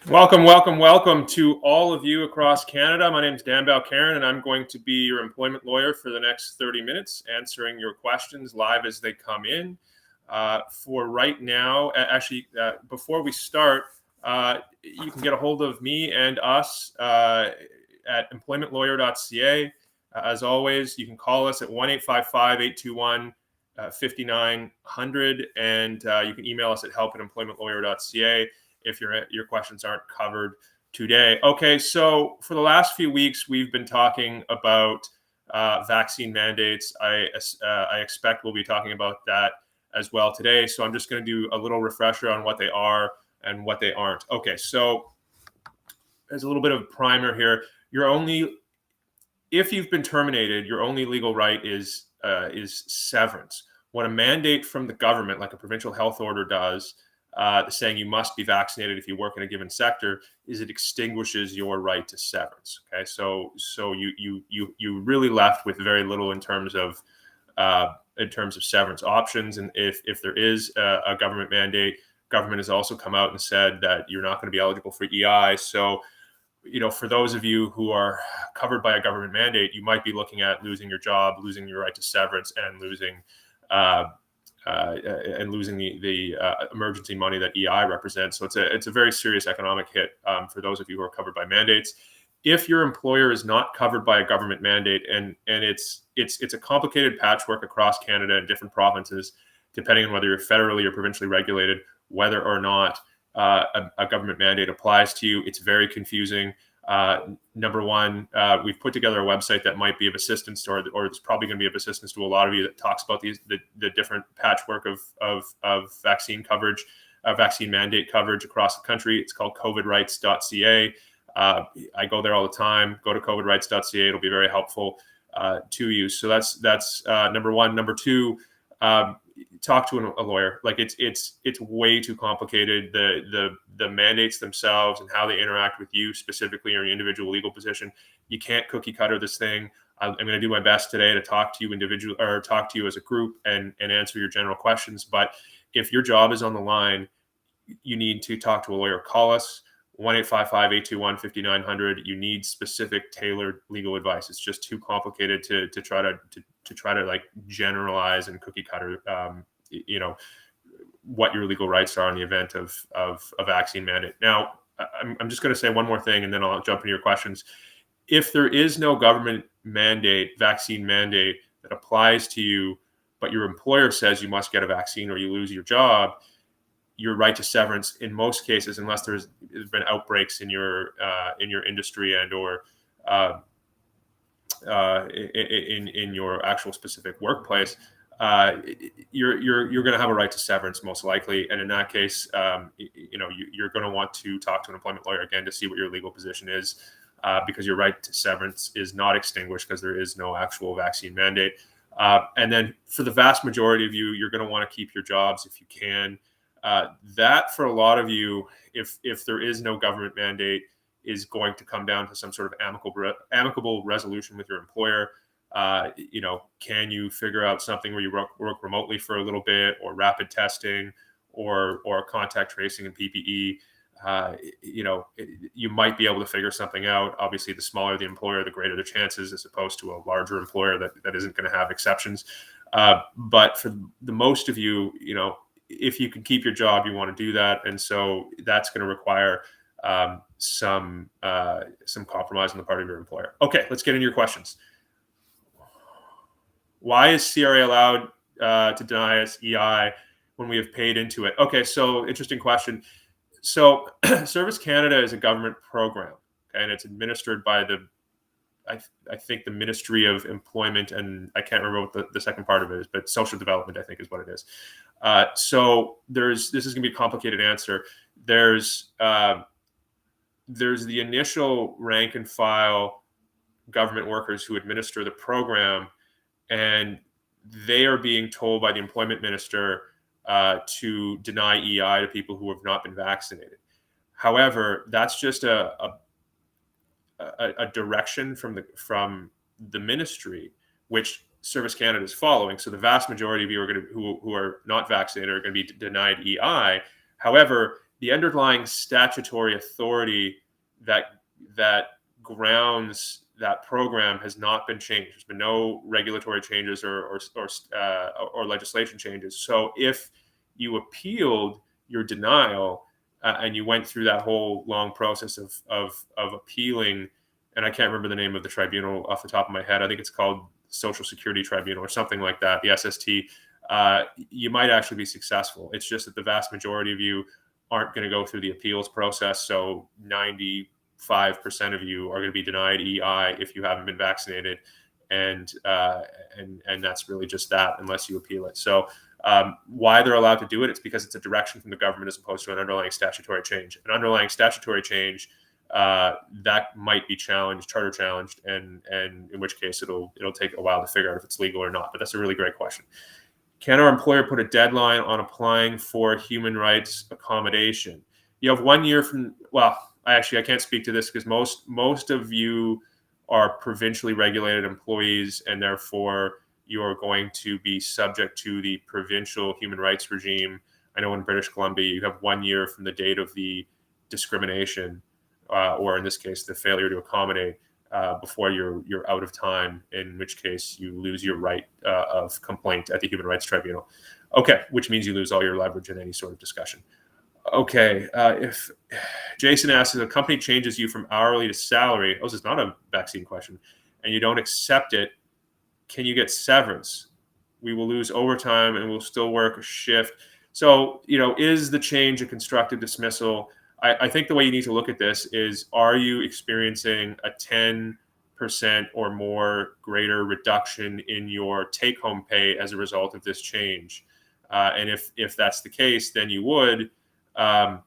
Welcome to all of you across Canada. My name is Dan Balkaran, and I'm going to be your employment lawyer for the next 30 minutes, answering your questions live as they come in. For right now, before we start, you can get a hold of me and us at employmentlawyer.ca. As always, you can call us at 1-855-821-5900, and you can email us at help@employmentlawyer.ca if your questions aren't covered today. Okay, so for the last few weeks, we've been talking about vaccine mandates. I expect we'll be talking about that as well today. So I'm just going to do a little refresher on what they are and what they aren't. Okay, so there's a little bit of primer here. If you've been terminated, your only legal right is severance. What a mandate from the government, like a provincial health order, does, saying you must be vaccinated if you work in a given sector, is it extinguishes your right to severance. Okay, so you really left with very little in terms of severance options. And if there is a government mandate, government has also come out and said that you're not going to be eligible for EI. So, for those of you who are covered by a government mandate, you might be looking at losing your job, losing your right to severance, and losing the emergency money that EI represents. So it's a very serious economic hit for those of you who are covered by mandates. If your employer is not covered by a government mandate, and it's a complicated patchwork across Canada and different provinces, depending on whether you're federally or provincially regulated, whether or not a government mandate applies to you, it's very confusing. Number one, we've put together a website that might be of assistance, or it's probably going to be of assistance to a lot of you, that talks about the different patchwork of vaccine coverage, vaccine mandate coverage across the country. It's called covidrights.ca. I go there all the time. Go to covidrights.ca. It'll be very helpful to you. So that's number one. Number two, talk to a lawyer. Like it's way too complicated. The mandates themselves and how they interact with you specifically or your individual legal position. You can't cookie cutter this thing. I'm going to do my best today to talk to you individually, or talk to you as a group, and answer your general questions. But if your job is on the line, you need to talk to a lawyer. Call us 1-855-821-5900. You need specific, tailored legal advice. It's just too complicated to try to like generalize and cookie cutter what your legal rights are in the event of a vaccine mandate. Now, I'm just going to say one more thing, and then I'll jump into your questions. If there is no government vaccine mandate that applies to you, but your employer says you must get a vaccine or you lose your job, your right to severance, in most cases, unless there's been outbreaks in your industry and or in your actual specific workplace, you're going to have a right to severance most likely. And in that case, you're going to want to talk to an employment lawyer again to see what your legal position is, because your right to severance is not extinguished because there is no actual vaccine mandate. And then for the vast majority of you, you're going to want to keep your jobs if you can. That for a lot of you, if there is no government mandate, is going to come down to some sort of amicable resolution with your employer. Can you figure out something where you work remotely for a little bit, or rapid testing, or contact tracing and PPE? You might be able to figure something out. Obviously, the smaller the employer, the greater the chances, as opposed to a larger employer that isn't going to have exceptions. But for the most of you, if you can keep your job, you want to do that. And so that's going to require some compromise on the part of your employer. Okay, let's get into your questions. Why is CRA allowed to deny us EI when we have paid into it? Okay, so interesting question. So Service Canada is a government program, and it's administered by I think the Ministry of Employment, and I can't remember what the second part of it is, but Social Development, I think, is what it is. So this is going to be a complicated answer. There's the initial rank and file government workers who administer the program, and they are being told by the employment minister to deny EI to people who have not been vaccinated. However, that's just a direction from the ministry, which Service Canada is following. So the vast majority of you who are not vaccinated are going to be denied EI. However, the underlying statutory authority that grounds that program has not been changed. There's been no regulatory changes or legislation changes. So if you appealed your denial and you went through that whole long process of appealing, and I can't remember the name of the tribunal off the top of my head. I think it's called Social Security Tribunal or something like that, the SST. You might actually be successful. It's just that the vast majority of you aren't going to go through the appeals process. So 95% of you are going to be denied EI if you haven't been vaccinated, and that's really just that, unless you appeal it. So why they're allowed to do it? It's because it's a direction from the government as opposed to an underlying statutory change. An underlying statutory change that might be challenged, charter challenged, and in which case it'll take a while to figure out if it's legal or not. But that's a really great question. Can our employer put a deadline on applying for human rights accommodation? You have 1 year from, well, I can't speak to this because most of you are provincially regulated employees, and therefore you're going to be subject to the provincial human rights regime. I know in British Columbia, you have 1 year from the date of the discrimination, or in this case, the failure to accommodate, before you're out of time, in which case you lose your right of complaint at the Human Rights Tribunal. Okay, which means you lose all your leverage in any sort of discussion. Okay, if Jason asks, if a company changes you from hourly to salary, this is not a vaccine question, and you don't accept it, can you get severance? We will lose overtime and we'll still work a shift. So, is the change a constructive dismissal? I think the way you need to look at this is, are you experiencing a 10% or more greater reduction in your take-home pay as a result of this change? And if that's the case, then you would have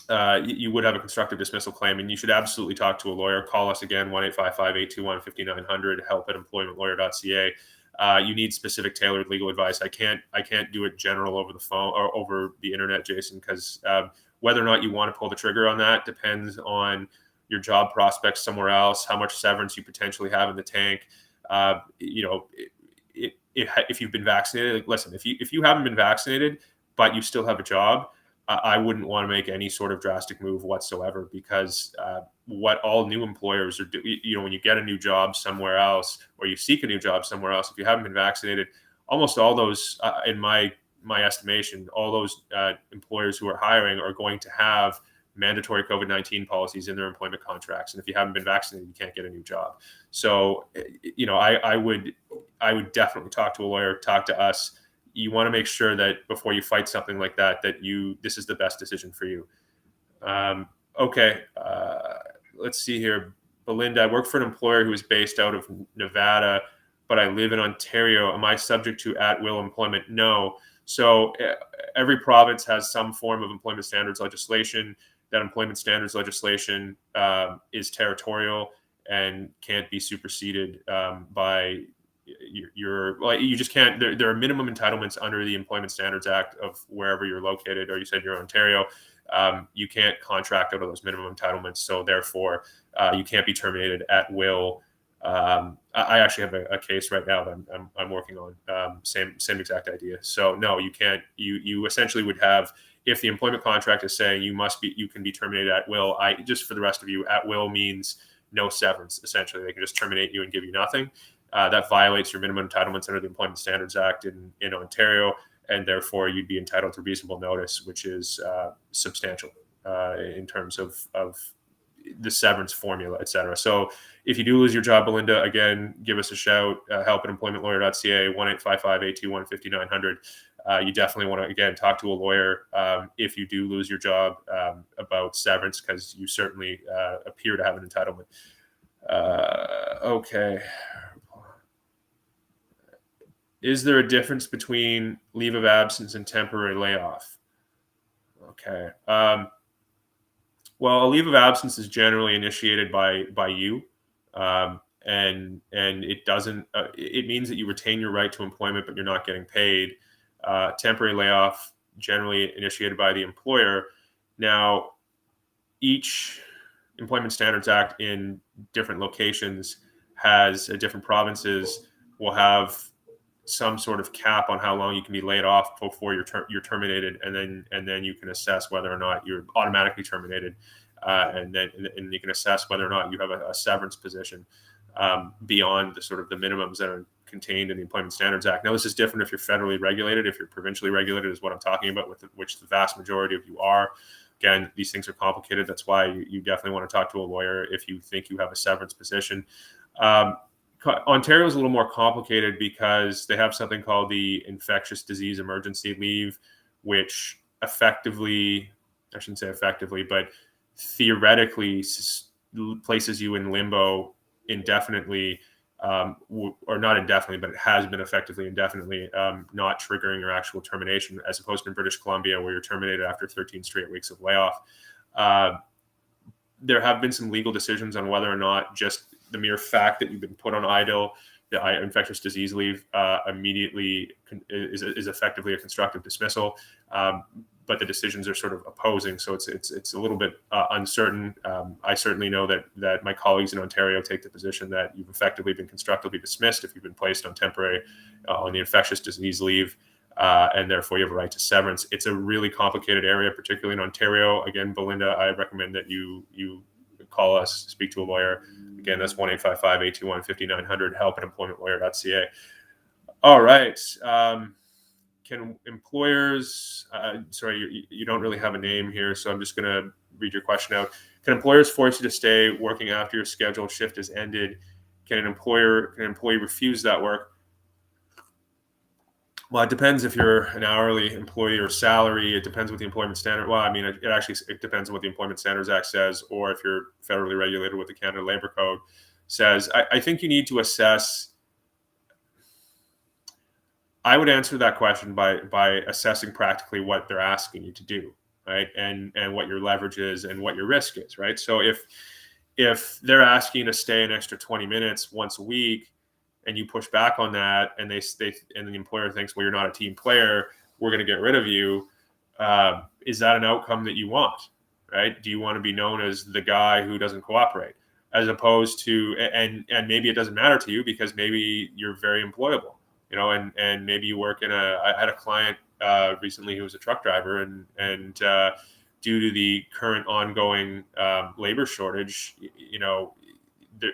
a constructive dismissal claim, and you should absolutely talk to a lawyer. Call us again, 1-855-821-5900, help@employmentlawyer.ca. You need specific tailored legal advice. I can't do it general over the phone or over the internet, Jason, because whether or not you want to pull the trigger on that depends on your job prospects somewhere else, how much severance you potentially have in the tank. If you've been vaccinated, listen, if you haven't been vaccinated, but you still have a job, I wouldn't want to make any sort of drastic move whatsoever, because what all new employers are doing, when you get a new job somewhere else or you seek a new job somewhere else, if you haven't been vaccinated, almost all those, in my estimation, all those employers who are hiring are going to have mandatory COVID-19 policies in their employment contracts. And if you haven't been vaccinated, you can't get a new job. So, I would definitely talk to a lawyer, talk to us. You want to make sure that before you fight something like that, this is the best decision for you. Okay. Let's see here. Belinda, I work for an employer who is based out of Nevada, but I live in Ontario. Am I subject to at-will employment? No. So every province has some form of employment standards legislation. That employment standards legislation is territorial and can't be superseded by you just can't. There are minimum entitlements under the Employment Standards Act of wherever you're located, or you said you're in Ontario. You can't contract out of those minimum entitlements, so therefore you can't be terminated at will. I actually have a case right now that I'm working on, same exact idea. So no, you can't. You essentially would have, if the employment contract is saying you can be terminated at will. Just for the rest of you, at will means no severance. Essentially, they can just terminate you and give you nothing. That violates your minimum entitlements under the Employment Standards Act in Ontario, and therefore you'd be entitled to reasonable notice, which is substantial in terms of the severance formula, et cetera. So if you do lose your job, Belinda, again, give us a shout, help@employmentlawyer.ca, 1-855-821-5900. You definitely want to, again, talk to a lawyer if you do lose your job about severance, because you certainly appear to have an entitlement. Okay. Is there a difference between leave of absence and temporary layoff? Okay. Well, a leave of absence is generally initiated by you, and it doesn't. It means that you retain your right to employment, but you're not getting paid. Temporary layoff generally initiated by the employer. Now, each Employment Standards Act in different locations different provinces will have some sort of cap on how long you can be laid off before you're terminated, and then you can assess whether or not you're automatically terminated, and you can assess whether or not you have a severance position beyond the sort of the minimums that are contained in the Employment Standards Act. Now, this is different if you're federally regulated. If you're provincially regulated, is what I'm talking about, which the vast majority of you are. Again, these things are complicated. That's why you definitely want to talk to a lawyer if you think you have a severance position. Ontario is a little more complicated because they have something called the infectious disease emergency leave, which effectively, I shouldn't say effectively, but theoretically places you in limbo indefinitely, or not indefinitely, but it has been effectively indefinitely, not triggering your actual termination, as opposed to in British Columbia, where you're terminated after 13 straight weeks of layoff. There have been some legal decisions on whether or not just the mere fact that you've been put on IDIL, the infectious disease leave, immediately is effectively a constructive dismissal. But the decisions are sort of opposing, so it's a little bit uncertain. I certainly know that my colleagues in Ontario take the position that you've effectively been constructively dismissed if you've been placed on temporary on the infectious disease leave, and therefore you have a right to severance. It's a really complicated area, particularly in Ontario. Again, Belinda, I recommend that you call us, speak to a lawyer. Again, that's 1-855-821-5900, help@employmentlawyer.ca. All right. Can employers, sorry, you don't really have a name here, so I'm just going to read your question out. Can employers force you to stay working after your scheduled shift has ended? Can an employee refuse that work? Well, it depends if you're an hourly employee or salary. It depends what the employment standard. Well, I mean, it depends on what the Employment Standards Act says, or if you're federally regulated, what the Canada Labor Code says. I think you need to assess. I would answer that question by assessing practically what they're asking you to do, right, and what your leverage is and what your risk is, right. So if they're asking you to stay an extra 20 minutes once a week, and you push back on that, and and the employer thinks, well, you're not a team player, we're going to get rid of you. Is that an outcome that you want, right? Do you want to be known as the guy who doesn't cooperate, as opposed to, and maybe it doesn't matter to you because maybe you're very employable, and maybe you work I had a client recently who was a truck driver, and due to the current ongoing labor shortage,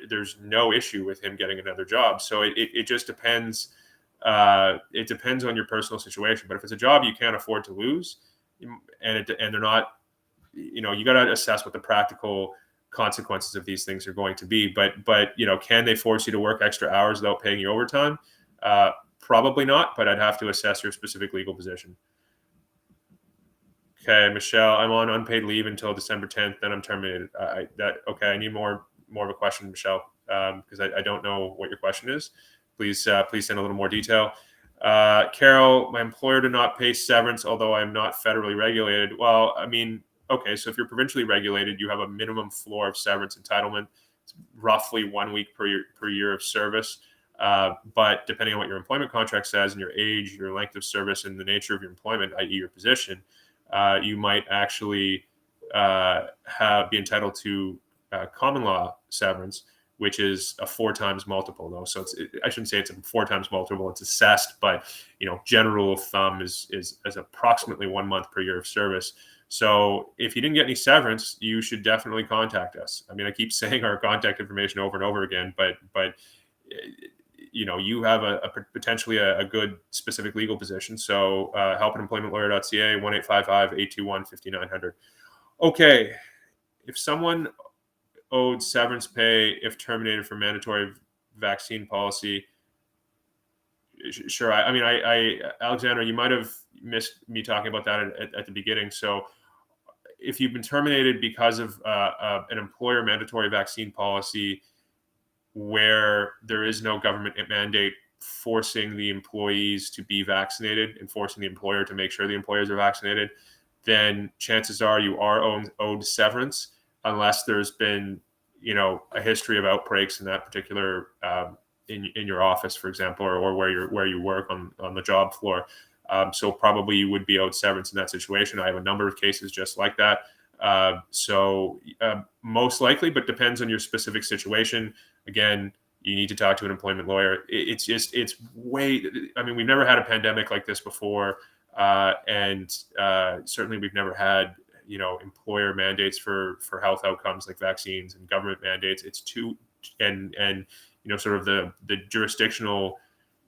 there's no issue with him getting another job. So it just depends. It depends on your personal situation. But if it's a job you can't afford to lose, and they're not, you got to assess what the practical consequences of these things are going to be. But can they force you to work extra hours without paying you overtime? Probably not. But I'd have to assess your specific legal position. Okay, Michelle, I'm on unpaid leave until December 10th. Then I'm terminated. Okay. I need more of a question, Michelle, because I don't know what your question is. Please send a little more detail. Carol, my employer did not pay severance, although I'm not federally regulated. Well, I mean, okay, so if you're provincially regulated, you have a minimum floor of severance entitlement. It's roughly 1 week per year of service. But depending on what your employment contract says and your age, your length of service, and the nature of your employment, i.e. your position, you might actually be entitled to common law severance, which is a 4 times multiple, though. So I shouldn't say it's a 4 times multiple. It's assessed, but general rule of thumb is approximately 1 month per year of service. So if you didn't get any severance, you should definitely contact us. I mean, I keep saying our contact information over and over again, but you have potentially a good specific legal position. So help@employmentlawyer.ca, 1-855-821-5900. Okay, if someone owed severance pay if terminated for mandatory vaccine policy, sure. I mean, Alexandra, you might have missed me talking about that at the beginning. So if you've been terminated because of an employer mandatory vaccine policy where there is no government mandate forcing the employees to be vaccinated and forcing the employer to make sure the employees are vaccinated, then chances are you are owed severance, unless there's been, a history of outbreaks in that particular in your office, for example, or where you work on the job floor. So probably you would be owed severance in that situation. I have a number of cases just like that. So most likely, but depends on your specific situation. Again, you need to talk to an employment lawyer. It's I mean, we've never had a pandemic like this before. And certainly we've never had, employer mandates for health outcomes like vaccines, and government mandates. It's too, and sort of the jurisdictional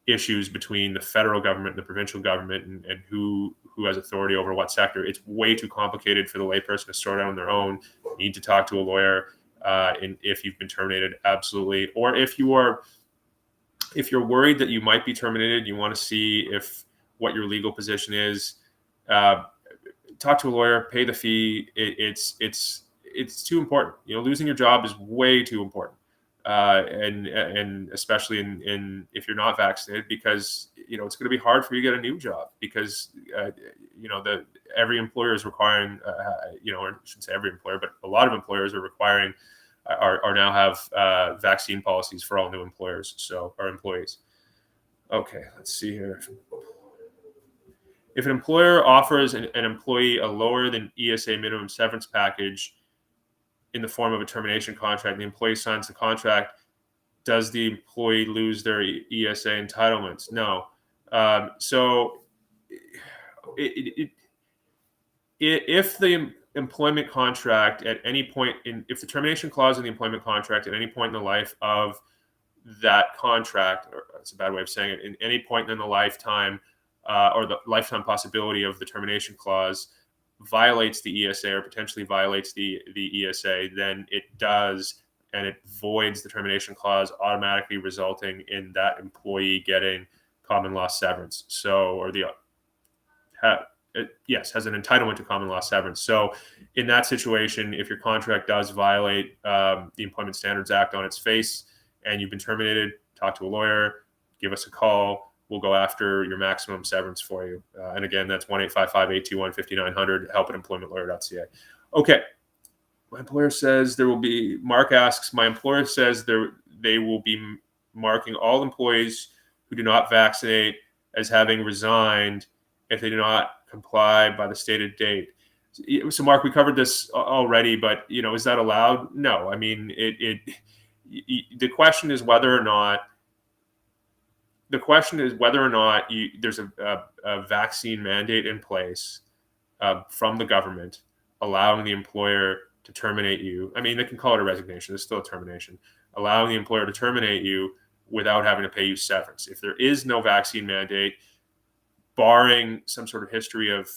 issues between the federal government and the provincial government, and who has authority over what sector. It's way too complicated for the layperson to sort out on their own. You need to talk to a lawyer. And if you've been terminated, absolutely. Or if you're worried that you might be terminated, you want to see what your legal position is, talk to a lawyer, pay the fee. It's too important. Losing your job is way too important. And especially if you're not vaccinated, because it's going to be hard for you to get a new job, because every employer is requiring, or I shouldn't say every employer, but a lot of employers are requiring, are now have vaccine policies for all new employers, or employees. Okay, let's see here. If an employer offers an employee a lower than ESA minimum severance package in the form of a termination contract, the employee signs the contract, does the employee lose their ESA entitlements? No. So if the employment contract at any point if the termination clause in the employment contract at any point in the life of that contract, or that's a bad way of saying it, in any point in the lifetime, or the lifetime possibility of the termination clause, violates the ESA or potentially violates the ESA, then it does, and it voids the termination clause, automatically resulting in that employee getting common law severance. Has an entitlement to common law severance. So in that situation, if your contract does violate the Employment Standards Act on its face and you've been terminated, talk to a lawyer, give us a call. We'll go after your maximum severance for you. And again, that's 1-855-821-5900, help@employmentlawyer.ca. Okay. My employer says there will be, Mark asks, my employer says they will be marking all employees who do not vaccinate as having resigned if they do not comply by the stated date. So Mark, we covered this already, but is that allowed? No. I mean, the question is whether or not there's a vaccine mandate in place from the government allowing the employer to terminate you. I mean, they can call it a resignation. It's still a termination. Allowing the employer to terminate you without having to pay you severance. If there is no vaccine mandate, barring some sort of history of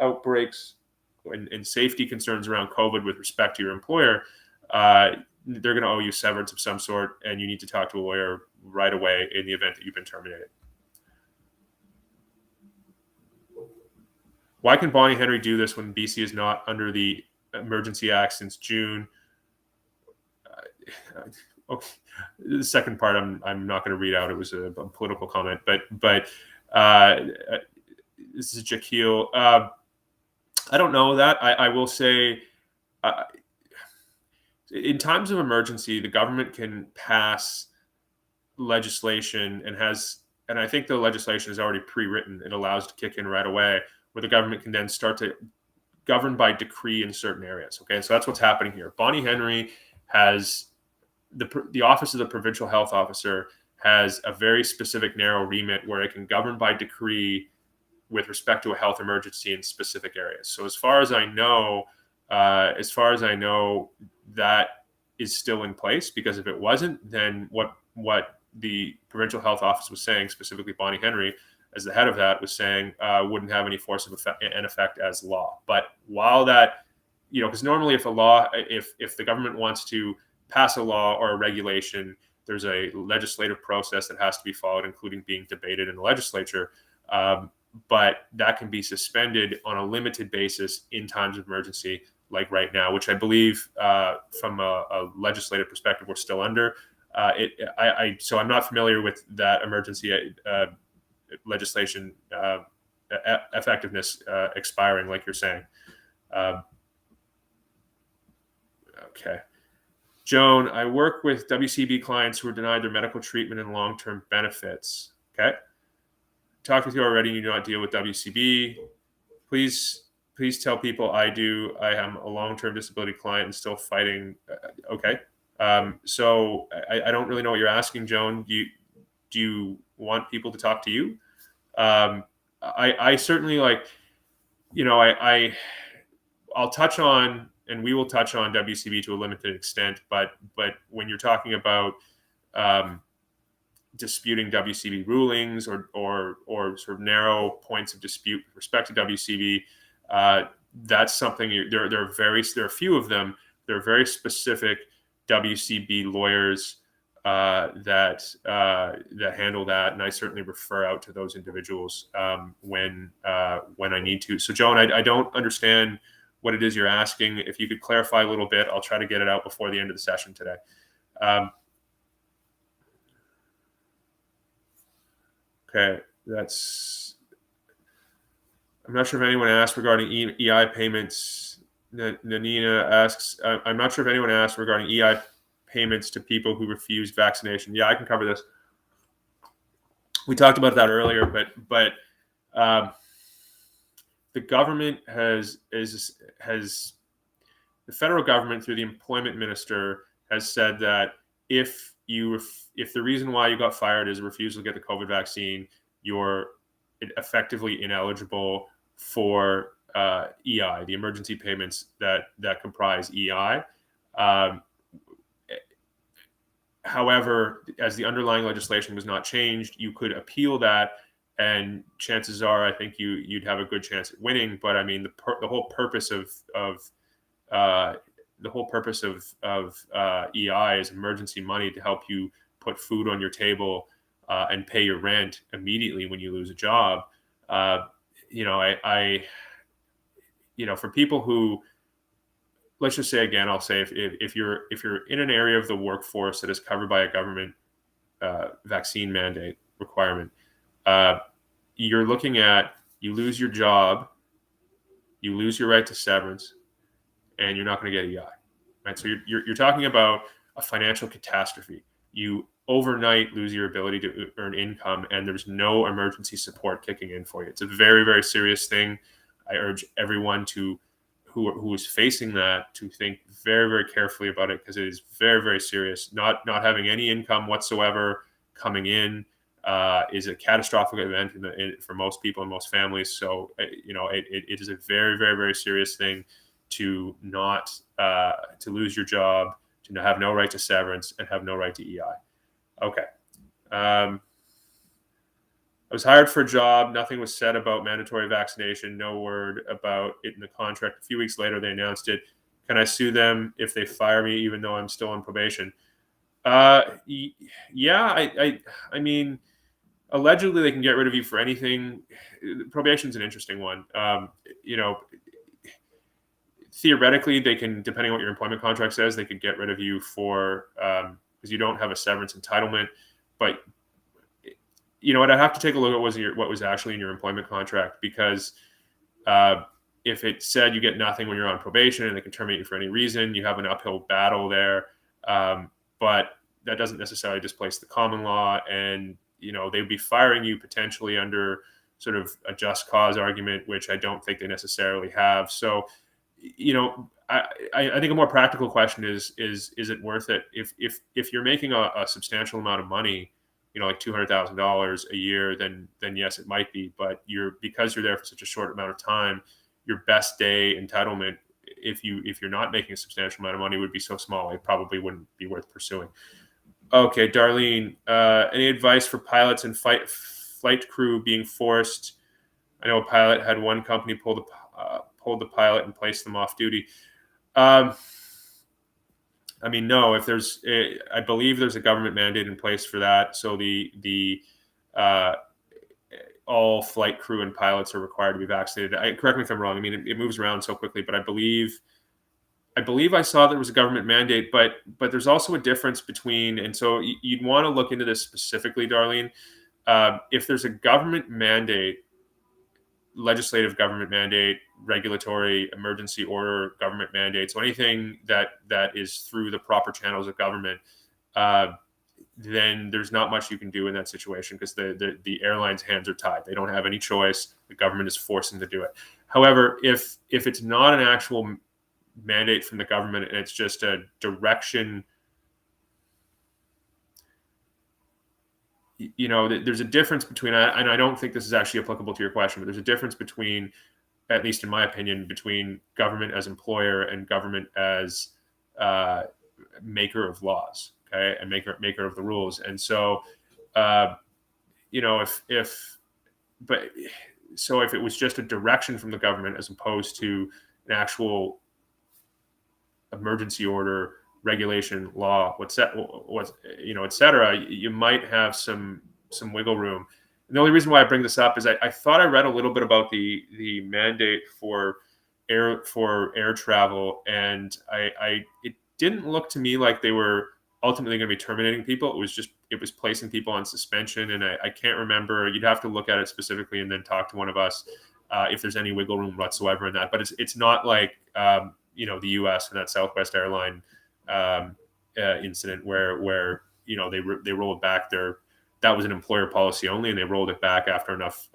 outbreaks and safety concerns around COVID with respect to your employer, they're going to owe you severance of some sort, and you need to talk to a lawyer right away in the event that you've been terminated. Why can Bonnie Henry do this when BC is not under the Emergency Act since June? Okay. The second part I'm not going to read out. It was a political comment, but this is Jaquil. I don't know that. I will say, in times of emergency, the government can pass legislation and I think the legislation is already pre-written. It allows to kick in right away, where the government can then start to govern by decree in certain areas. Okay, so that's what's happening here. Bonnie Henry has the Office of the Provincial Health Officer has a very specific narrow remit where it can govern by decree with respect to a health emergency in specific areas. So as far as I know, that is still in place, because if it wasn't, then what the Provincial Health Office was saying, specifically Bonnie Henry as the head of that, was saying wouldn't have any force of effect as law. But while that, because normally if the government wants to pass a law or a regulation, there's a legislative process that has to be followed, including being debated in the legislature. But that can be suspended on a limited basis in times of emergency, like right now, which I believe from a legislative perspective, we're still under. So I'm not familiar with that emergency legislation effectiveness expiring, like you're saying. Okay. Joan, I work with WCB clients who are denied their medical treatment and long-term benefits. Okay. Talked with you already. You do not deal with WCB. Please tell people I do. I am a long-term disability client and still fighting. Okay. So I don't really know what you're asking, Joan. Do you want people to talk to you? I certainly I'll touch on, and we will touch on WCB to a limited extent, but when you're talking about um, disputing WCB rulings or sort of narrow points of dispute with respect to WCB, that's something there are a few of them. There are very specific WCB lawyers that handle that, and I certainly refer out to those individuals when I need to. So, Joan, I don't understand what it is you're asking. If you could clarify a little bit, I'll try to get it out before the end of the session today. Okay, I'm not sure if anyone asked regarding EI payments. Nanina asks, I'm not sure if anyone asked regarding EI payments to people who refused vaccination. Yeah, I can cover this. We talked about that earlier, but the government the federal government through the employment minister has said that if the reason why you got fired is a refusal to get the COVID vaccine, you're effectively ineligible for EI, the emergency payments that comprise EI. However, as the underlying legislation was not changed, you could appeal that, and chances are, I think you'd have a good chance at winning. But I mean, the whole purpose of EI is emergency money to help you put food on your table and pay your rent immediately when you lose a job. For people who, let's just say again, I'll say if you're in an area of the workforce that is covered by a government vaccine mandate requirement, you're looking at, you lose your job, you lose your right to severance, and you're not going to get EI, right? So you're talking about a financial catastrophe. You overnight lose your ability to earn income, and there's no emergency support kicking in for you. It's a very, very serious thing. I urge everyone who is facing that to think very, very carefully about it, because it is very, very serious. Not having any income whatsoever coming in is a catastrophic event for most people and most families. So it is a very, very, very serious thing to lose your job, to have no right to severance, and have no right to EI. Okay. I was hired for a job. Nothing was said about mandatory vaccination. No word about it in the contract. A few weeks later, they announced it. Can I sue them if they fire me, even though I'm still on probation? Yeah. I mean, allegedly they can get rid of you for anything. Probation's an interesting one. Theoretically, they can, depending on what your employment contract says, they could get rid of you for because you don't have a severance entitlement. But you know what? I'd have to take a look at what was actually in your employment contract, because if it said you get nothing when you're on probation and they can terminate you for any reason, you have an uphill battle there. But that doesn't necessarily displace the common law, and they'd be firing you potentially under sort of a just cause argument, which I don't think they necessarily have. So, I think a more practical question is it worth it? If you're making a substantial amount of money, like $200,000 a year, then yes, it might be. But because you're there for such a short amount of time, your best day entitlement, if you're not making a substantial amount of money, would be so small, it probably wouldn't be worth pursuing. Okay, Darlene, any advice for pilots and flight crew being forced? I know a pilot had one company pull the pilot and place them off duty. I mean, no. I believe there's a government mandate in place for that. So all flight crew and pilots are required to be vaccinated. Correct me if I'm wrong. I mean, it moves around so quickly, but I believe I saw there was a government mandate, but there's also a difference between, and so you'd want to look into this specifically, Darlene. If there's a government mandate, legislative government mandate, regulatory emergency order government mandate, so anything that is through the proper channels of government, then there's not much you can do in that situation, because the airline's hands are tied. They don't have any choice. The government is forcing them to do it. However, if it's not an actual mandate from the government and it's just a direction there's a difference between, and I don't think this is actually applicable to your question, but there's a difference between, at least in my opinion, between government as employer and government as maker of laws, okay, and maker of the rules. And so, if but so if it was just a direction from the government as opposed to an actual emergency order, regulation, law, et cetera, you might have some wiggle room. And the only reason why I bring this up is I thought I read a little bit about the mandate for air travel, and it didn't look to me like they were ultimately going to be terminating people. It was placing people on suspension, and I can't remember. You'd have to look at it specifically and then talk to one of us if there's any wiggle room whatsoever in that. But it's not like the U.S. and that Southwest airline incident where they rolled back that was an employer policy only, and they rolled it back after enough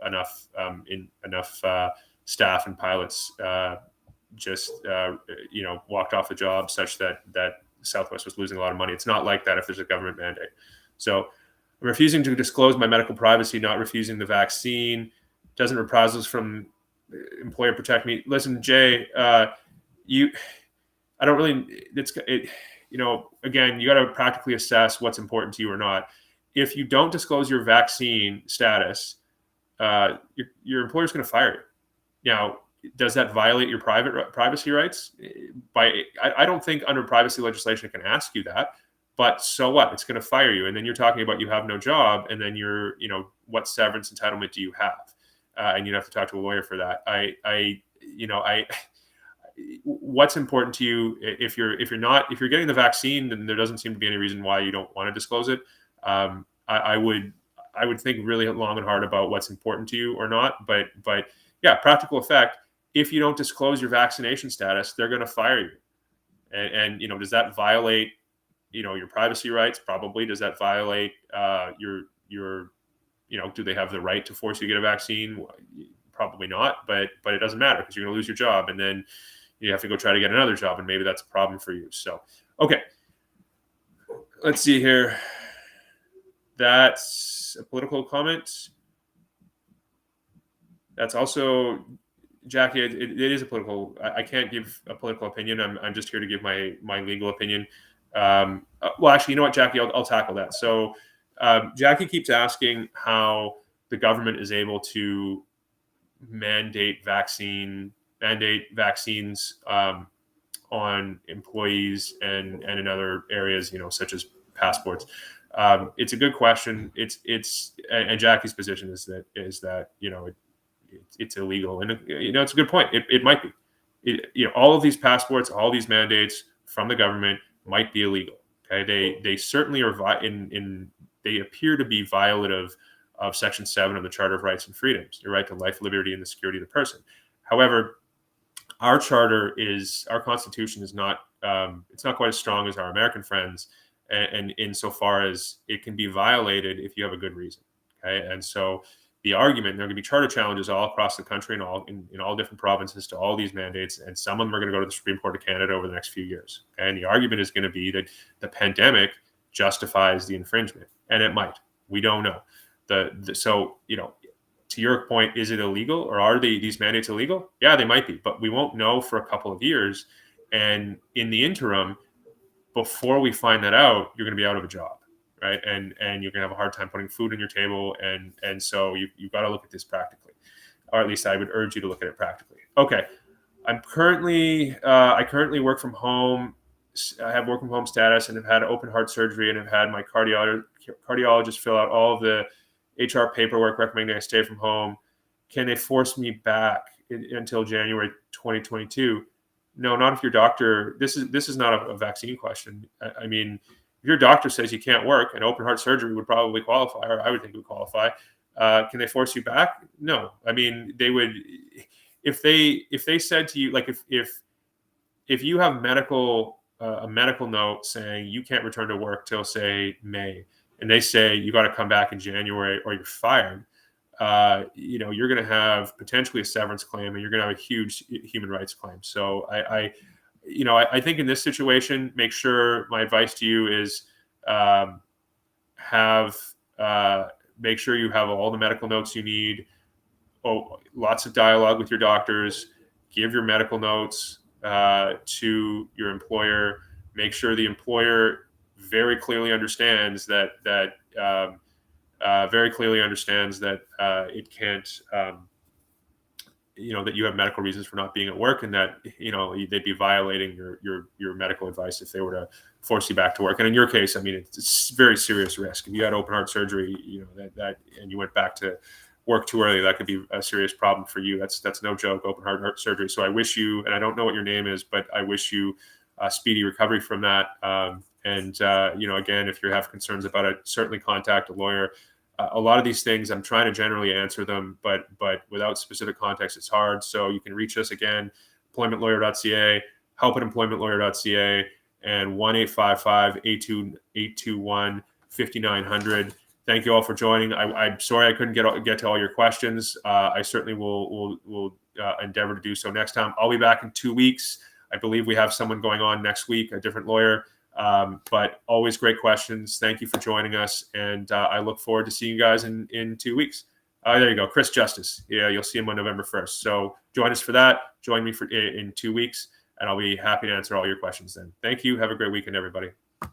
staff and pilots walked off the job, such that Southwest was losing a lot of money. It's not like that if there's a government mandate. So I'm refusing to disclose my medical privacy, not refusing the vaccine. Doesn't reprisals from employer protect me? Listen, Jay, I don't really, again, you got to practically assess what's important to you or not. If you don't disclose your vaccine status, your employer's going to fire you. Now, does that violate your privacy rights? I don't think under privacy legislation it can ask you that, but so what? It's going to fire you. And then you're talking about you have no job, and then what severance entitlement do you have? And you'd have to talk to a lawyer for that. What's important to you? If you're getting the vaccine, then there doesn't seem to be any reason why you don't want to disclose it. I would think really long and hard about what's important to you or not. But yeah, practical effect. If you don't disclose your vaccination status, they're going to fire you. And does that violate your privacy rights? Probably. Does that violate your do they have the right to force you to get a vaccine? Probably not. But it doesn't matter, because you're going to lose your job, and then you have to go try to get another job, and maybe that's a problem for you. So, okay, let's see here. That's a political comment. That's also, Jackie, it is a political. I can't give a political opinion. I'm just here to give my legal opinion. Well, actually, you know what, Jackie, I'll tackle that. So, Jackie keeps asking how the government is able to mandate vaccines on employees and in other areas, such as passports. It's a good question. And Jackie's position is that it's illegal, and it's a good point. It might be. All of these passports, all these mandates from the government might be illegal. Okay, they certainly are they appear to be violative of Section 7 of the Charter of Rights and Freedoms, your right to life, liberty, and the security of the person. However, our Constitution is not, it's not quite as strong as our American friends, and insofar as it can be violated if you have a good reason. Okay, and so the argument, there are going to be charter challenges all across the country and in all different provinces to all these mandates, and some of them are going to go to the Supreme Court of Canada over the next few years. Okay? And the argument is going to be that the justifies the infringement, and it might. We don't know. So to your point, is it illegal, or are these mandates illegal? Yeah, they might be, but we won't know for a couple of years. And in the interim, before we find that out, you're going to be out of a job, right? And you're going to have a hard time putting food on your table. And so you've got to look at this practically, or at least I would urge you to look at it practically. Okay, I currently work from home. I have work from home status and have had open heart surgery and have had my cardiologist fill out all of the HR paperwork recommending I stay from home. Can they force me back until January 2022? No, not if your doctor. This is not a vaccine question. I mean, if your doctor says you can't work, and open heart surgery would probably qualify, or I would think it would qualify. Can they force you back? No. I mean, they would, if they said to you, like if you have a medical note saying you can't return to work till, say, May, and they say you got to come back in January or you're fired, you're going to have potentially a severance claim, and you're going to have a huge human rights claim. So I think in this situation, make sure, my advice to you is have make sure you have all the medical notes you need. Lots of dialogue with your doctors. Give your medical notes to your employer. Make sure the employer very clearly understands that it can't, that you have medical reasons for not being at work, and that they'd be violating your medical advice if they were to force you back to work. And in your case, I mean, it's very serious risk. If you had open heart surgery, and you went back to work too early, that could be a serious problem for you. That's no joke, open heart surgery. So I wish you, and I don't know what your name is, but I wish you a speedy recovery from that. Again, if you have concerns about it, certainly contact a lawyer. A lot of these things, I'm trying to generally answer them, but without specific context, it's hard. So you can reach us again, employmentlawyer.ca, help@employmentlawyer.ca, and 1-855-821-5900. Thank you all for joining. I'm sorry I couldn't get to all your questions. I certainly will endeavor to do so next time. I'll be back in 2 weeks. I believe we have someone going on next week, a different lawyer. But always great questions. Thank you for joining us. And I look forward to seeing you guys in 2 weeks. There you go. Chris Justice. Yeah, you'll see him on November 1st. So join us for that. Join me in 2 weeks, and I'll be happy to answer all your questions then. Thank you. Have a great weekend, everybody.